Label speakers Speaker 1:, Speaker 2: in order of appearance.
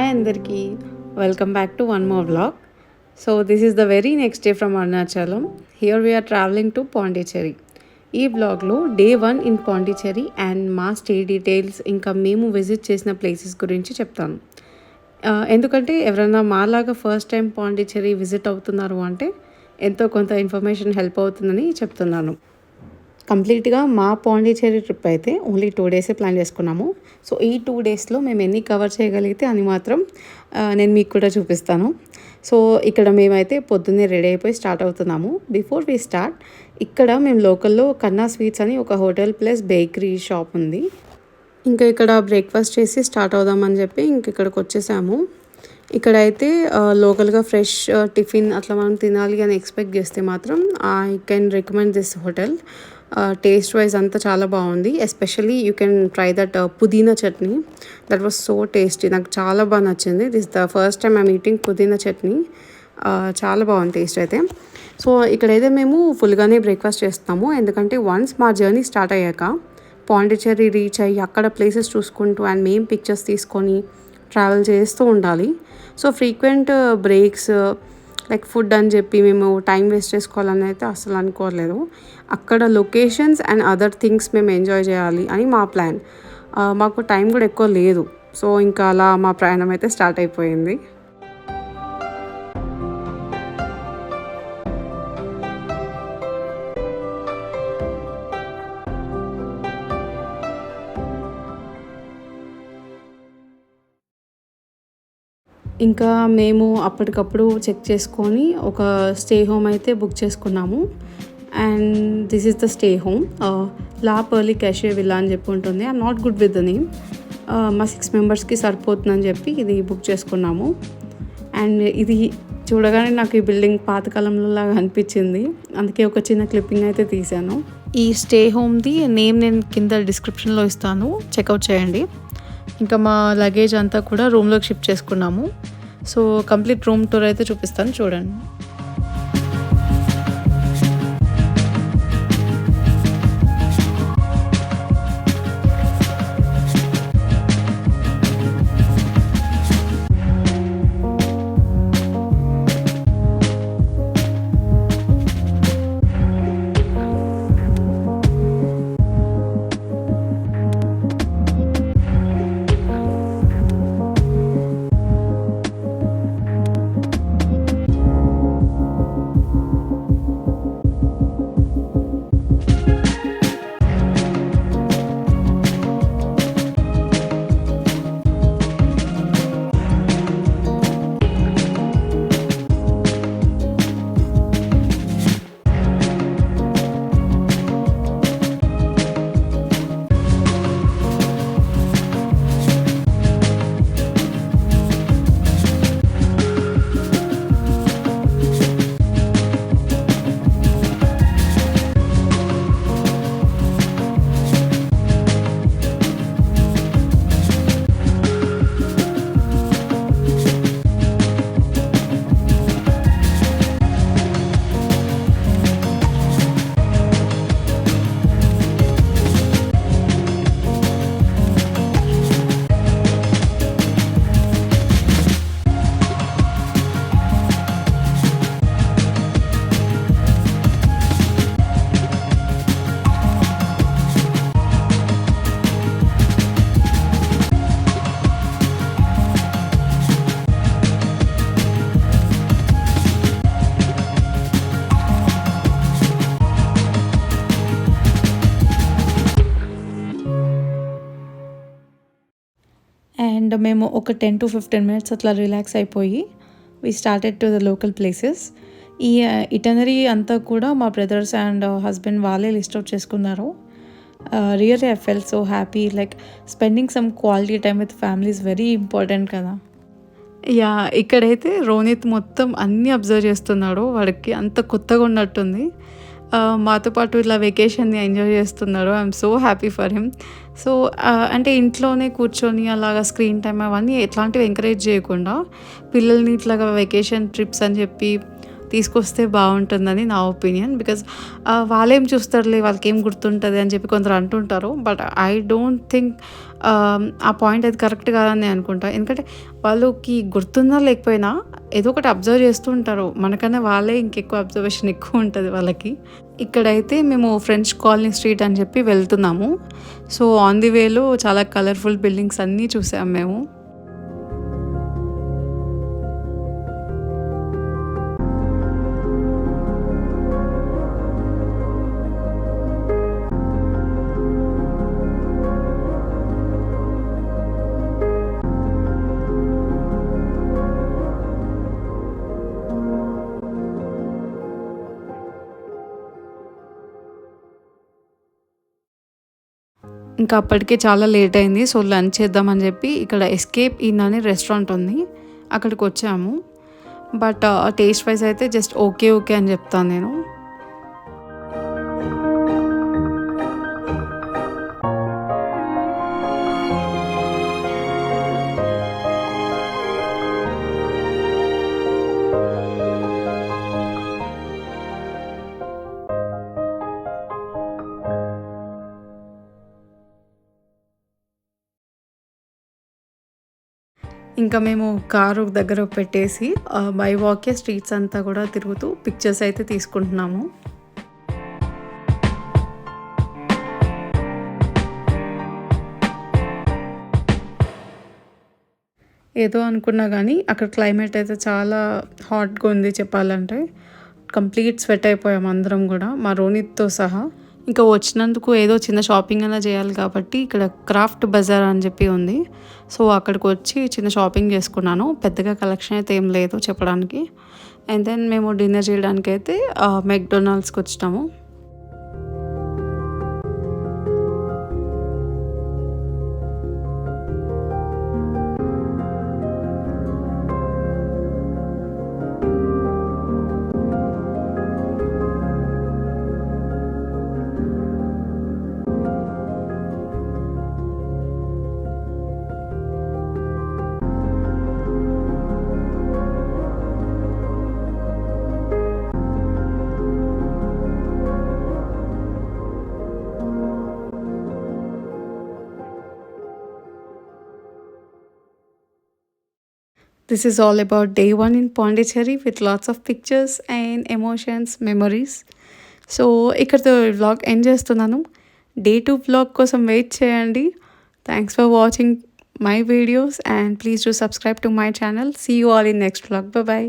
Speaker 1: Hi అందరికీ, welcome back to one more vlog. So this is the very next day from Arunachalam. Here we are travelling to Pondicherry. ఈ బ్లాగ్లో day 1 in Pondicherry and మా stay details, ఇంకా మేము visit చేసిన places గురించి చెప్తాను. ఎందుకంటే ఎవరైనా మాలాగా ఫస్ట్ టైం పాండిచ్చేరి విజిట్ అవుతున్నారు అంటే ఎంతో కొంత ఇన్ఫర్మేషన్ హెల్ప్ అవుతుందని చెప్తున్నాను. కంప్లీట్గా మా పాండిచ్చేరి ట్రిప్ అయితే ఓన్లీ 2 డేసే ప్లాన్ చేసుకున్నాము. సో ఈ 2 డేస్లో మేము ఎన్ని కవర్ చేయగలిగితే అని మాత్రం నేను మీకు కూడా చూపిస్తాను. సో ఇక్కడ మేమైతే పొద్దున్నే రెడీ అయిపోయి స్టార్ట్ అవుతున్నాము. బిఫోర్ వీ స్టార్ట్, ఇక్కడ మేము లోకల్లో కన్నా స్వీట్స్ అని ఒక హోటల్ ప్లస్ బేకరీ షాప్ ఉంది. ఇంకా ఇక్కడ బ్రేక్ఫాస్ట్ చేసి స్టార్ట్ అవుదామని చెప్పి ఇక్కడికి వచ్చేసాము. ఇక్కడైతే లోకల్గా ఫ్రెష్ టిఫిన్ అట్లా మనం తినాలి అని ఎక్స్పెక్ట్ చేస్తే మాత్రం I can recommend this hotel. Taste wise అంతా చాలా బాగుంది. Especially you can try that pudina chutney. That was so tasty. నాకు చాలా బాగా నచ్చింది. This the first time I'm eating pudina chutney. చాలా బాగుంది టేస్ట్ అయితే. సో ఇక్కడైతే మేము ఫుల్గానే బ్రేక్ఫాస్ట్ చేస్తాము. ఎందుకంటే వన్స్ మా జర్నీ స్టార్ట్ అయ్యాక పాండిచ్చేరి రీచ్ అయ్యి అక్కడ ప్లేసెస్ చూసుకుంటూ అండ్ మేము పిక్చర్స్ తీసుకొని ట్రావెల్ చేస్తూ ఉండాలి. So frequent breaks like food అని చెప్పి మేము టైం వేస్ట్ చేసుకోవాలని అయితే అసలు అనుకోలేదు. అక్కడ లొకేషన్స్ అండ్ అదర్ థింగ్స్ మేము ఎంజాయ్ చేయాలి అని మా ప్లాన్. మాకు టైం కూడా ఎక్కువ లేదు. సో ఇంకా అలా మా ప్రయాణం అయితే స్టార్ట్ అయిపోయింది. ఇంకా మేము అప్పటికప్పుడు చెక్ చేసుకొని ఒక స్టే హోమ్ అయితే బుక్ చేసుకున్నాము. And this is the stay home. La Pearly Cache Villa అని చెప్పి ఉంటుంది. I'm not good with the name. మా 6 మెంబర్స్కి సరిపోతుందని చెప్పి ఇది బుక్ చేసుకున్నాము. అండ్ ఇది చూడగానే నాకు ఈ బిల్డింగ్ పాతకాలంలో లాగా అనిపించింది. అందుకే ఒక చిన్న క్లిప్పింగ్ అయితే తీశాను. ఈ స్టే హోమ్ది నేమ్ నేను కింద డిస్క్రిప్షన్లో ఇస్తాను, చెక్అవుట్ చేయండి. ఇంకా మా లగేజ్ అంతా కూడా రూమ్లోకి షిఫ్ట్ చేసుకున్నాము. సో కంప్లీట్ రూమ్ టూర్ అయితే చూపిస్తాను, చూడండి. అండ్ మేము ఒక 10 to 15 minutes అట్లా రిలాక్స్ అయిపోయి we started to the local places. ఈ ఇటనరీ అంతా కూడా మా బ్రదర్స్ అండ్ హస్బెండ్ వాళ్ళే లిస్ట్ అవుట్ చేసుకున్నారు. Really I fell so happy. Like spending some quality time with family is very important కదా. యా, ఇక్కడైతే రోనిత్ మొత్తం అన్నీ అబ్జర్వ్ చేస్తున్నాడు. వాడికి అంత కొత్తగా ఉన్నట్టుంది. మాతో పాటు ఇట్లా వెకేషన్ని ఎంజాయ్ చేస్తున్నాడు. I'm so happy for him. So అంటే ఇంట్లోనే కూర్చొని అలాగా స్క్రీన్ టైం అవన్నీ ఎట్లాంటివి ఎంకరేజ్ చేయకుండా పిల్లల్ని ఇట్లాగా వెకేషన్ ట్రిప్స్ అని చెప్పి తీసుకొస్తే బాగుంటుందని నా ఒపీనియన్. బికాజ్ వాళ్ళేం చూస్తారులే, వాళ్ళకి ఏం గుర్తుంటుంది అని చెప్పి కొందరు అంటుంటారు. బట్ ఐ డోంట్ థింక్ ఆ పాయింట్ అది కరెక్ట్ కాదని నేను అనుకుంటా. ఎందుకంటే వాళ్ళకి గుర్తుందా లేకపోయినా ఏదో ఒకటి అబ్జర్వ్ చేస్తూ ఉంటారు. మనకన్నా వాళ్ళే ఇంకెక్కువ అబ్జర్వేషన్ ఎక్కువ ఉంటది వాళ్ళకి. ఇక్కడైతే మేము ఫ్రెంచ్ కాలనీ స్ట్రీట్ అని చెప్పి వెళ్తున్నాము. సో ఆన్ ది వేలో చాలా కలర్‌ఫుల్ బిల్డింగ్స్ అన్నీ చూసాము మేము. ఇంకా అప్పటికే చాలా లేట్ అయింది. సో లంచ్ చేద్దామని చెప్పి ఇక్కడ ఎస్కేప్ ఇన్ అని రెస్టారెంట్ ఉంది. అక్కడికొచ్చాము. బట్ టేస్ట్ వైస్ అయితే జస్ట్ ఓకే, ఓకే అని చెప్తాను నేను. ఇంకా మేము కారు దగ్గర పెట్టేసి బై వాకే స్ట్రీట్స్ అంతా కూడా తిరుగుతూ పిక్చర్స్ అయితే తీసుకుంటున్నాము. ఏదో అనుకున్నా కానీ అక్కడ క్లైమేట్ అయితే చాలా హాట్గా ఉంది చెప్పాలంటే. కంప్లీట్ స్వెట్ అయిపోయాం అందరం కూడా, మా రోనిత్తో సహా. ఇంకా వచ్చినందుకు ఏదో చిన్న షాపింగ్ అయినా చేయాలి కాబట్టి ఇక్కడ క్రాఫ్ట్ బజార్ అని చెప్పి ఉంది. సో అక్కడికి వచ్చి చిన్న షాపింగ్ చేసుకున్నాను. పెద్దగా కలెక్షన్ అయితే ఏం లేదు చెప్పడానికి. అండ్ దెన్ మేము డిన్నర్ చేయడానికి అయితే మెక్డొనాల్డ్స్కి వచ్చినాము. This is all about day one in Pondicherry with lots of pictures and emotions, memories. So ఇక్కడితో వ్లాగ్ ఎండ్ చేస్తున్నాను. డే 2 వ్లాగ్ కోసం వెయిట్ చేయండి. Thanks for watching my videos and please do subscribe to my channel. See you all in next vlog. Bye.